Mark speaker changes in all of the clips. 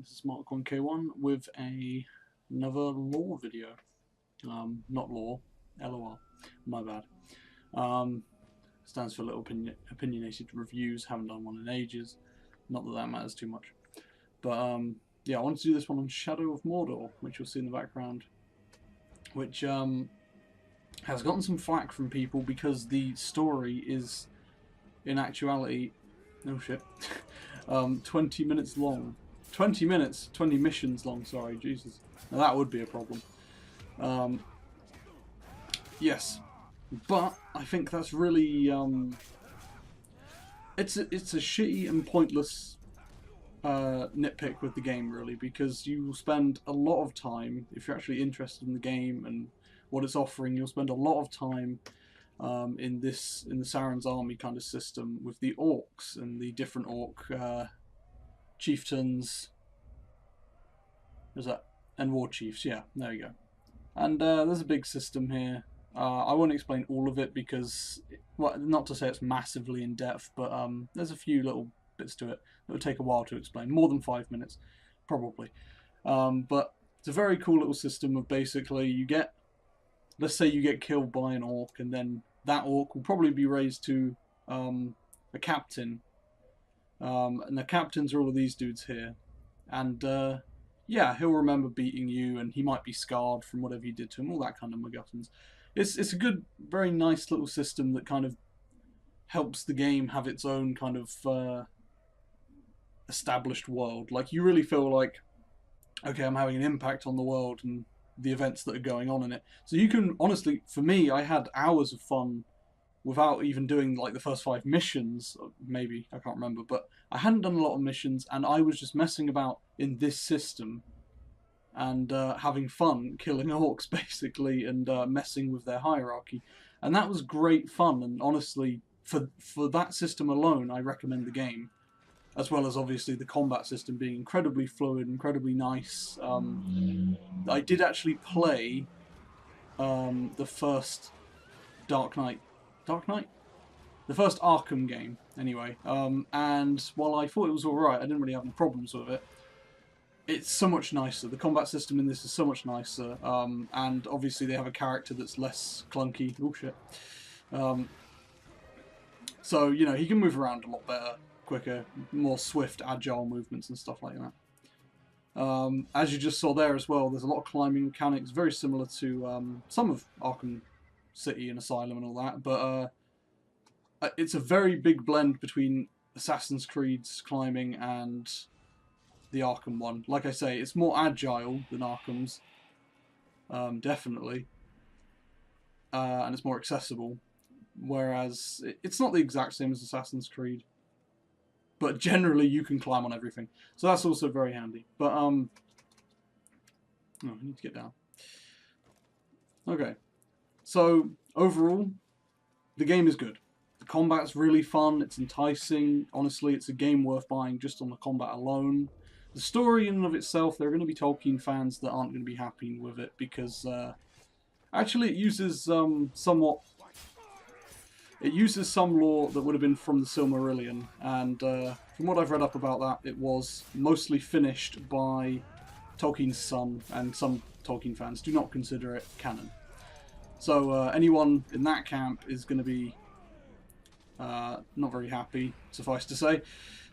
Speaker 1: This is Mark1 K1 with another lore video. Not lore, L.O.R. My bad. Stands for Little Opinionated Reviews. Haven't done one in ages. Not that that matters too much. But yeah, I wanted to do this one on Shadow of Mordor, which you'll see in the background. Which has gotten some flack from people because the story is, in actuality, oh shit, 20 minutes long. 20 minutes, 20 missions long, sorry, Jesus. Now that would be a problem. Yes, but I think that's really, it's a shitty and pointless nitpick with the game, really, because you will spend a lot of time, if you're actually interested in the game and what it's offering, you'll spend a lot of time in the Sauron's army kind of system with the orcs and the different orc chieftains. There's that, and war chiefs. Yeah, there you go. And there's a big system here. I won't explain all of it because, well, not to say it's massively in depth, but there's a few little bits to it that would take a while to explain. More than 5 minutes, probably. But it's a very cool little system of basically you get, let's say you get killed by an orc, and then that orc will probably be raised to a captain. And the captains are all of these dudes here. And yeah, he'll remember beating you, and he might be scarred from whatever you did to him, all that kind of MacGuffins. It's a good, very nice little system that kind of helps the game have its own kind of established world. Like, you really feel like, okay, I'm having an impact on the world and the events that are going on in it. So you can, honestly, for me, I had hours of fun without even doing like the first 5 missions, maybe, I can't remember, but I hadn't done a lot of missions, and I was just messing about in this system and having fun killing orcs, basically, and messing with their hierarchy. And that was great fun, and honestly, for that system alone, I recommend the game. As well as, obviously, the combat system being incredibly fluid, incredibly nice. I did actually play the first Dark Knight? The first Arkham game, anyway. And while I thought it was alright, I didn't really have any problems with it. It's so much nicer. The combat system in this is so much nicer. And obviously they have a character that's less clunky. Oh shit. So, you know, he can move around a lot better, quicker, more swift, agile movements and stuff like that. As you just saw there as well, there's a lot of climbing mechanics, very similar to some of Arkham City and Asylum and all that, but it's a very big blend between Assassin's Creed's climbing and the Arkham one. Like I say, it's more agile than Arkham's, definitely, and it's more accessible, whereas it's not the exact same as Assassin's Creed, but generally you can climb on everything, so that's also very handy. But oh, I need to get down. Okay. So, overall, the game is good. The combat's really fun, it's enticing. Honestly, it's a game worth buying just on the combat alone. The story in and of itself, there are going to be Tolkien fans that aren't going to be happy with it because, actually it uses somewhat... It uses some lore that would have been from the Silmarillion, and from what I've read up about that, it was mostly finished by Tolkien's son, and some Tolkien fans do not consider it canon. So anyone in that camp is going to be not very happy, suffice to say.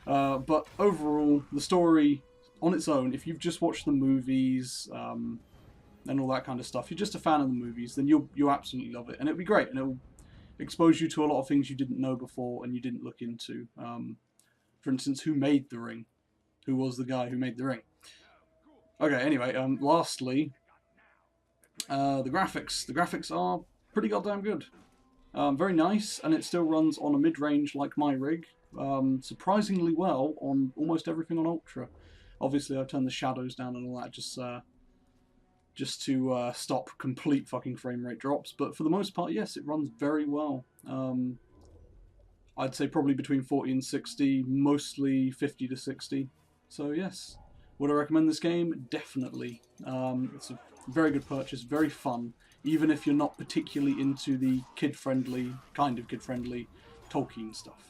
Speaker 1: But overall, the story on its own, if you've just watched the movies and all that kind of stuff, you're just a fan of the movies, then you'll absolutely love it. And it'll be great, and it'll expose you to a lot of things you didn't know before and you didn't look into. For instance, who made the ring? Who was the guy who made the ring? Okay, anyway, lastly... the graphics are pretty goddamn good. Very nice, and it still runs on a mid-range like my rig. Surprisingly well on almost everything on Ultra. Obviously I've turned the shadows down and all that just to stop complete fucking frame rate drops, but for the most part, yes, it runs very well. I'd say probably between 40 and 60, mostly 50 to 60. So yes, would I recommend this game? Definitely. It's a very good purchase, very fun, even if you're not particularly into the kind of kid-friendly Tolkien stuff.